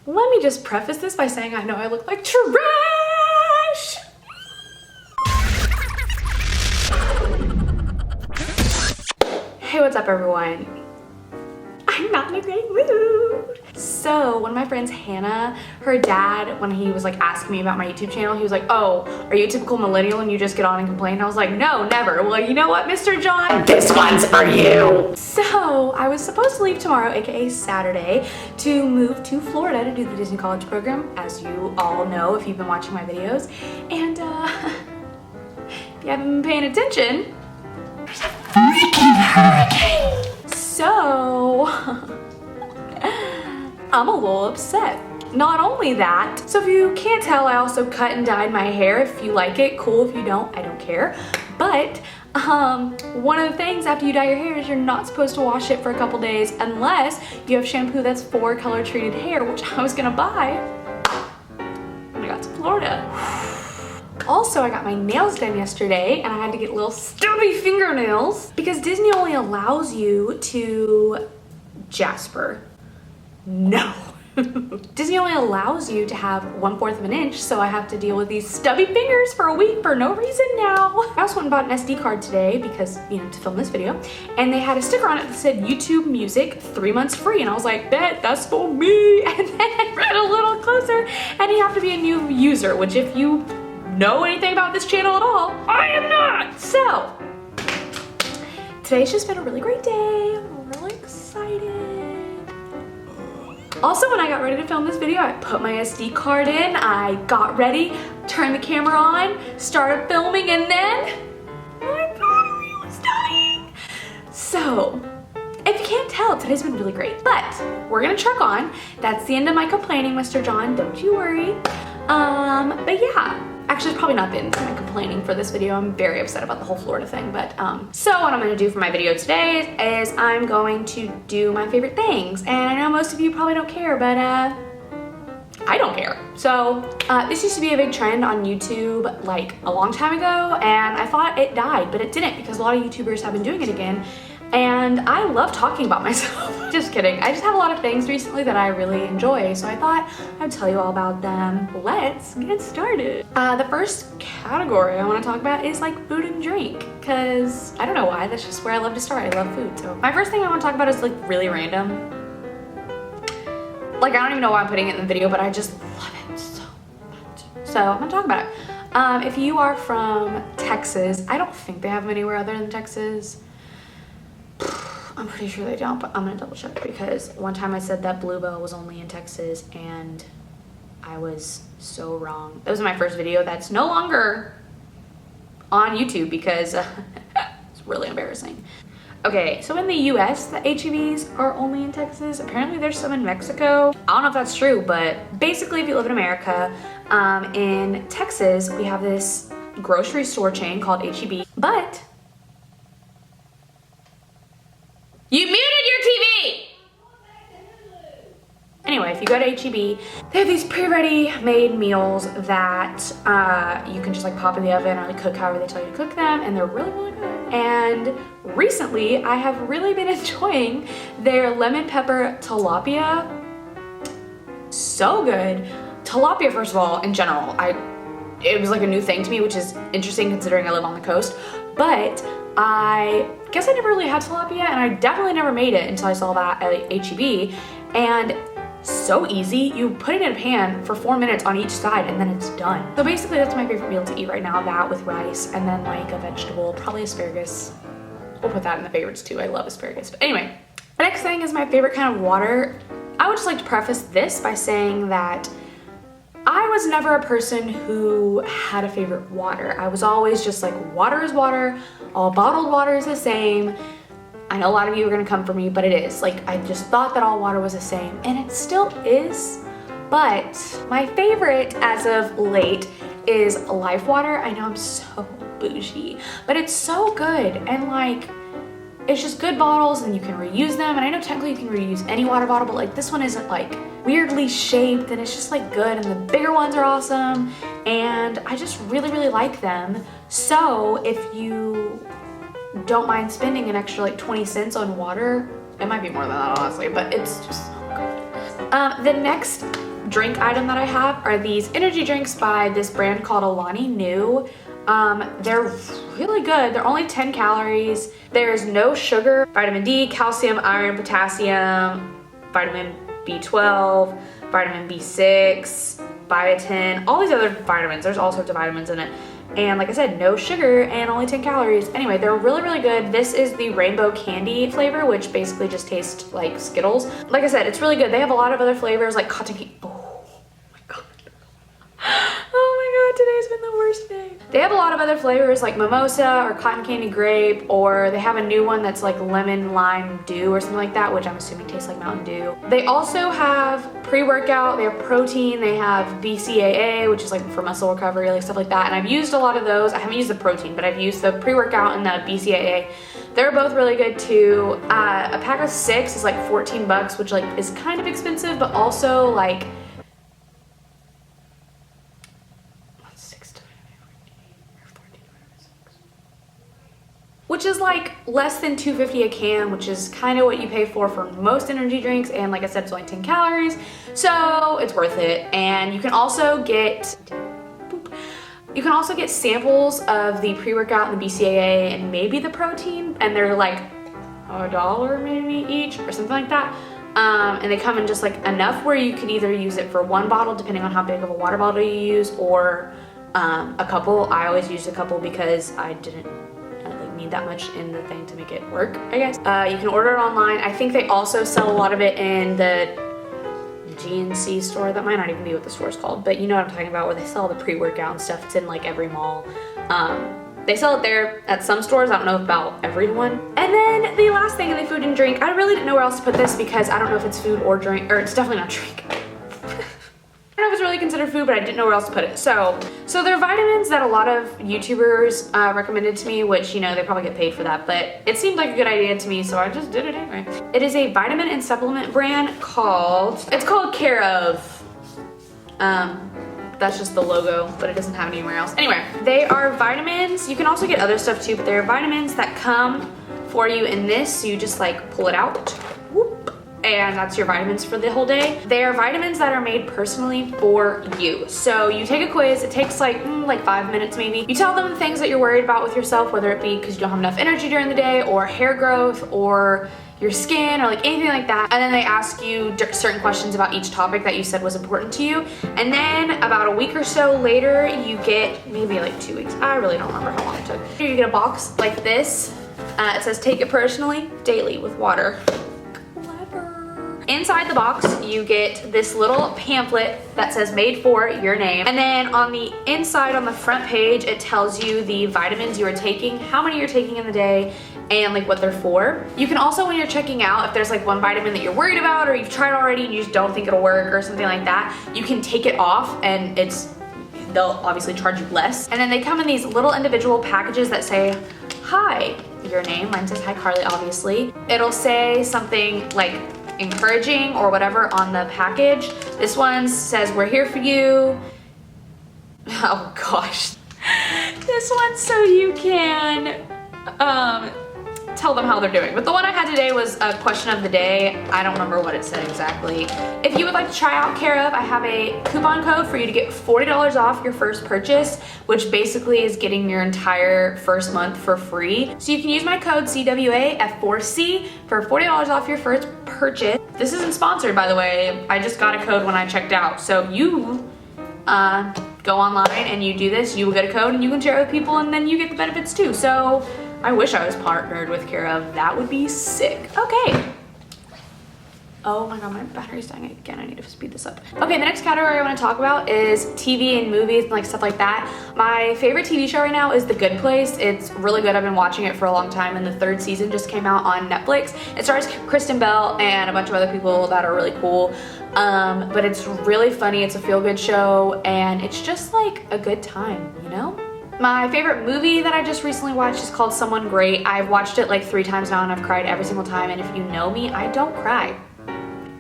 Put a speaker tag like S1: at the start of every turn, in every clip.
S1: Let me just preface this by saying I know I look like trash. Hey, what's up everyone? I'm not in a great mood. So one of my friends, Hannah, her dad, when he was like asking me about my YouTube channel, he was like, oh, are you a typical millennial and you just get on and complain? And I was like, no, never. Well, you know what, Mr. John? This one's for you. So I was supposed to leave tomorrow, aka Saturday, to move to Florida to do the Disney College program, as you all know if you've been watching my videos. And if you haven't been paying attention, there's a freaking hurricane. So I'm a little upset. Not only that, so if you can't tell, I also cut and dyed my hair. If you like it, cool. If you don't, I don't care. But one of the things after you dye your hair is you're not supposed to wash it for a couple days unless you have shampoo that's for color treated hair, which I was gonna buy when I got to Florida. Also, I got my nails done yesterday and I had to get little stubby fingernails because Disney only allows you to Jasper. No. Disney only allows you to have 1/4 of an inch, so I have to deal with these stubby fingers for a week for no reason now. I also went and bought an SD card today because, you know, to film this video, and they had a sticker on it that said YouTube Music 3 months free, and I was like, bet, that's for me. And then I read a little closer, and you have to be a new user, which if you know anything about this channel at all, I am not. So today's just been a really great day. I'm really excited. Also, when I got ready to film this video, I put my SD card in, I got ready, turned the camera on, started filming, and then my battery was dying. So if you can't tell, today's been really great, but we're gonna truck on. That's the end of my complaining, Mr. John, don't you worry. But yeah. Actually, it's probably not been my complaining for this video. I'm very upset about the whole Florida thing, but so what I'm gonna do for my video today is I'm going to do my favorite things. And I know most of you probably don't care, but I don't care. So this used to be a big trend on YouTube like a long time ago, and I thought it died, but it didn't because a lot of YouTubers have been doing it again. And I love talking about myself. Just kidding. I just have a lot of things recently that I really enjoy, so I thought I'd tell you all about them. Let's get started. The first category I want to talk about is like food and drink, because I don't know why, that's just where I love to start. I love food. So my first thing I want to talk about is like really random. Like I don't even know why I'm putting it in the video, but I just love it so much. So I'm gonna talk about it. If you are from Texas, I don't think they have them anywhere other than Texas. I'm pretty sure they don't, but I'm gonna double check because one time I said that Bluebell was only in Texas and I was so wrong. That was my first video that's no longer on YouTube because it's really embarrassing. Okay, so in the US, the H-E-Bs are only in Texas. Apparently there's some in Mexico. I don't know if that's true, but basically if you live in America, in Texas, we have this grocery store chain called H-E-B, but you muted your TV! Anyway, if you go to H-E-B, they have these pre-ready made meals that you can just like pop in the oven or like cook however they tell you to cook them, and they're really, really good. And recently, I have really been enjoying their lemon pepper tilapia. So good. Tilapia, first of all, in general, it was like a new thing to me, which is interesting considering I live on the coast, but I guess I never really had tilapia, and I definitely never made it until I saw that at H-E-B, and so easy. You put it in a pan for 4 minutes on each side and then it's done. So basically that's my favorite meal to eat right now, that with rice and then like a vegetable, probably asparagus. We'll put that in the favorites too. I love asparagus. But anyway, the next thing is my favorite kind of water. I would just like to preface this by saying that I was never a person who had a favorite water. I was always just like, water is water, all bottled water is the same. I know a lot of you are gonna come for me, but it is. Like, I just thought that all water was the same, and it still is. But my favorite as of late is Life Water. I know I'm so bougie, but it's so good, and like, it's just good bottles and you can reuse them. And I know technically you can reuse any water bottle, but like this one isn't like weirdly shaped, and it's just like good, and the bigger ones are awesome, and I just really, really like them. So if you don't mind spending an extra like 20 cents on water, it might be more than that honestly, but it's just so good. The next drink item that I have are these energy drinks by this brand called Alani Nu. They're really good. They're only 10 calories. There's no sugar, vitamin D, calcium, iron, potassium, vitamin B12, vitamin B6, biotin, all these other vitamins. There's all sorts of vitamins in it. And like I said, no sugar and only 10 calories. Anyway, they're really, really good. This is the rainbow candy flavor, which basically just tastes like Skittles. Like I said, it's really good. They have a lot of other flavors like cotton candy. Oh my God. Oh my God, today's been the worst day. They have a lot of other flavors like mimosa or cotton candy grape, or they have a new one that's like lemon lime dew or something like that, which I'm assuming tastes like Mountain Dew. They also have pre-workout, they have protein, they have BCAA, which is like for muscle recovery, like stuff like that. And I've used a lot of those. I haven't used the protein, but I've used the pre-workout and the BCAA. They're both really good too. A pack of 6 is like 14 bucks, which like is kind of expensive, but also like which is like less than $2.50 a can, which is kind of what you pay for most energy drinks. And like I said, it's only 10 calories, so it's worth it. And you can also get samples of the pre-workout and the BCAA and maybe the protein, and they're like $1 maybe each or something like that. And they come in just like enough where you can either use it for one bottle, depending on how big of a water bottle you use, or a couple. I always use a couple because I didn't need that much in the thing to make it work, I guess. You can order it online. I think they also sell a lot of it in the GNC store. That might not even be what the store's called, but you know what I'm talking about, where they sell the pre-workout and stuff. It's in like every mall. They sell it there at some stores. I don't know about everyone. And then the last thing in the food and drink, I really didn't know where else to put this because I don't know if it's food or drink, or it's definitely not drink. I don't know if it's really considered food, but I didn't know where else to put it. So there are vitamins that a lot of YouTubers recommended to me, which, you know, they probably get paid for that, but it seemed like a good idea to me, so I just did it anyway. It is a vitamin and supplement brand it's called Care of. That's just the logo, but it doesn't have anywhere else. Anyway, they are vitamins. You can also get other stuff too, but they're vitamins that come for you in this, so you just like pull it out. Whoop. And that's your vitamins for the whole day. They are vitamins that are made personally for you. So you take a quiz, it takes like 5 minutes maybe. You tell them things that you're worried about with yourself, whether it be because you don't have enough energy during the day, or hair growth, or your skin, or like anything like that. And then they ask you certain questions about each topic that you said was important to you. And then about a week or so later, you get maybe like 2 weeks. I really don't remember how long it took. Here you get a box like this. It says take it personally, daily with water. Inside the box, you get this little pamphlet that says made for your name. And then on the inside, on the front page, it tells you the vitamins you are taking, how many you're taking in the day, and like what they're for. You can also, when you're checking out, if there's like one vitamin that you're worried about or you've tried already and you just don't think it'll work or something like that, you can take it off and they'll obviously charge you less. And then they come in these little individual packages that say, hi, your name. Mine says hi Carly, obviously. It'll say something like encouraging or whatever on the package. This one says we're here for you. Oh gosh. This one's so you can tell them how they're doing. But the one I had today was a question of the day. I don't remember what it said exactly. If you would like to try out Care of, I have a coupon code for you to get $40 off your first purchase, which basically is getting your entire first month for free. So you can use my code CWAF4C for $40 off your first purchase. This isn't sponsored, by the way. I just got a code when I checked out. So you go online and you do this, you will get a code and you can share it with people, and then you get the benefits too. So I wish I was partnered with Care of. That would be sick. Okay. Oh my god, my battery's dying again. I need to speed this up. Okay, the next category I want to talk about is TV and movies and like stuff like that. My favorite TV show right now is The Good Place. It's really good. I've been watching it for a long time, and the 3rd season just came out on Netflix. It stars Kristen Bell and a bunch of other people that are really cool. But it's really funny. It's a feel-good show, and it's just like a good time, you know? My favorite movie that I just recently watched is called Someone Great. I've watched it like 3 times now, and I've cried every single time, and if you know me, I don't cry.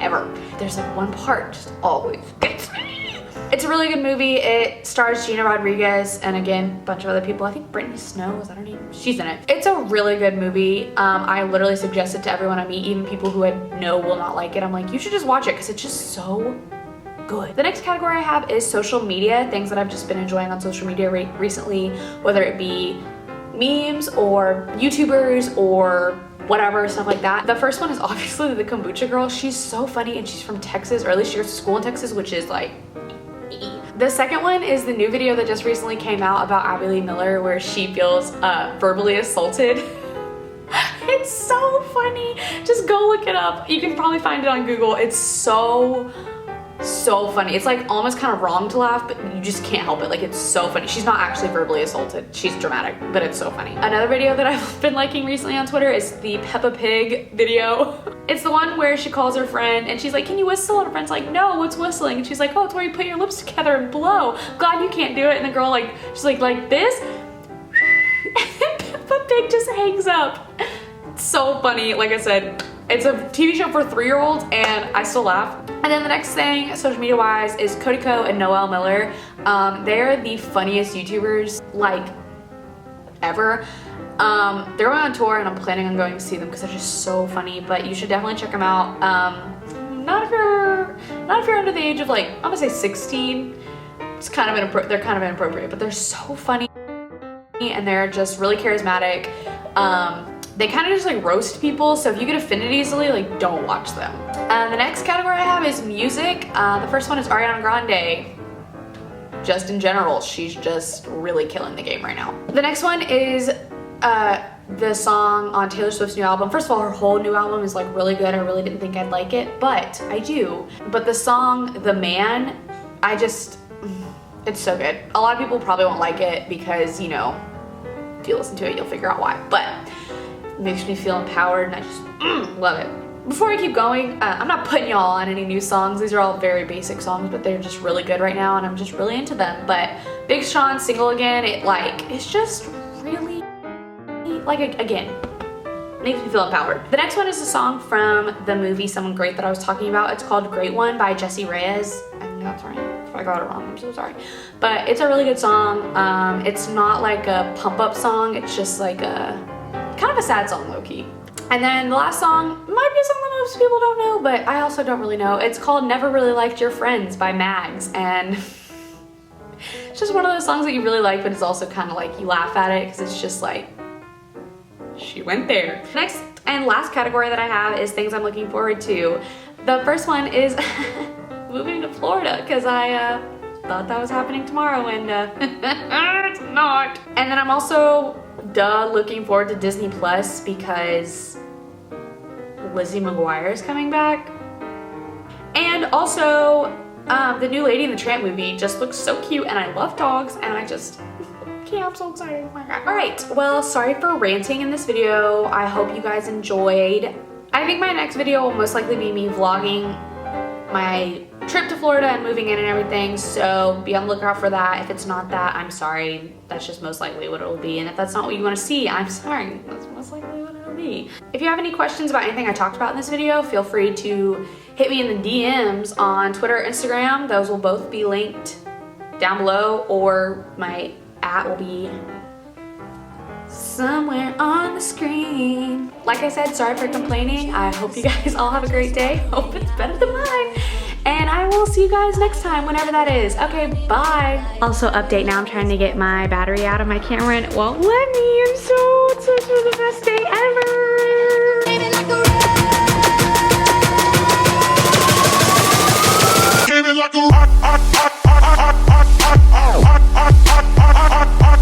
S1: Ever. There's like one part just always gets me. It's a really good movie. It stars Gina Rodriguez and again, a bunch of other people. I think Brittany Snow, is that her name? She's in it. It's a really good movie. I literally suggest it to everyone I meet, even people who I know will not like it. I'm like, you should just watch it because it's just so good. The next category I have is social media, things that I've just been enjoying on social media recently, whether it be memes or YouTubers or whatever, stuff like that. The first one is obviously the Kombucha Girl. She's so funny and she's from Texas, or at least she goes to school in Texas, which is like the second one is the new video that just recently came out about Abby Lee Miller where she feels verbally assaulted. It's so funny. Just go look it up. You can probably find it on Google. It's so funny. It's like almost kind of wrong to laugh, but you just can't help it. Like, it's so funny. She's not actually verbally assaulted. She's dramatic, but it's so funny. Another video that I've been liking recently on Twitter is the Peppa Pig video. It's the one where she calls her friend and she's like, can you whistle? And her friend's like, no, what's whistling? And she's like, oh, it's where you put your lips together and blow. Glad you can't do it. And the girl she's like this. And Peppa Pig just hangs up. It's so funny. Like I said, it's a TV show for 3-year-olds and I still laugh. And then the next thing, social media wise, is Cody Ko and Noel Miller. They're the funniest YouTubers like ever. They're going on tour and I'm planning on going to see them because they're just so funny, but you should definitely check them out. Not if you're under the age of like, I'm gonna say 16. It's kind of they're kind of inappropriate, but they're so funny and they're just really charismatic. They kind of just like roast people, so if you get offended easily, like, don't watch them. The next category I have is music. The first one is Ariana Grande. Just in general, she's just really killing the game right now. The next one is the song on Taylor Swift's new album. First of all, her whole new album is like really good. I really didn't think I'd like it, but I do. But the song, The Man, it's so good. A lot of people probably won't like it because, you know, if you listen to it, you'll figure out why. But it makes me feel empowered and I just love it. Before I keep going, I'm not putting y'all on any new songs. These are all very basic songs, but they're just really good right now and I'm just really into them. But Big Sean's Single Again, it's just really, again, makes me feel empowered. The next one is a song from the movie Someone Great that I was talking about. It's called Great One by Jessie Reyez. I think that's right. If I got it wrong, I'm so sorry. But it's a really good song. It's not like a pump up song. It's just like kind of a sad song, low-key. And then the last song might be a song that most people don't know, but I also don't really know. It's called Never Really Liked Your Friends by Mags, and it's just one of those songs that you really like, but it's also kind of like you laugh at it because it's just like, she went there. Next and last category that I have is things I'm looking forward to. The first one is moving to Florida because I thought that was happening tomorrow and it's not. And then I'm also looking forward to Disney Plus because Lizzie McGuire is coming back. And also the new Lady and the Tramp movie just looks so cute and I love dogs and I'm so excited. Oh my god. Alright, well, sorry for ranting in this video. I hope you guys enjoyed. I think my next video will most likely be me vlogging my trip to Florida and moving in and everything, so be on the lookout for that. If it's not that, I'm sorry. That's just most likely what it'll be. And if that's not what you want to see, I'm sorry. That's most likely what it'll be. If you have any questions about anything I talked about in this video, feel free to hit me in the DMs on Twitter or Instagram. Those will both be linked down below, or my @ will be somewhere on the screen. Like I said, sorry for complaining. I hope you guys all have a great day. Hope it's better than mine. And I will see you guys next time, whenever that is. Okay, bye. Also, update, now I'm trying to get my battery out of my camera and it won't let me. It's such the best day ever.
S2: Like a rock.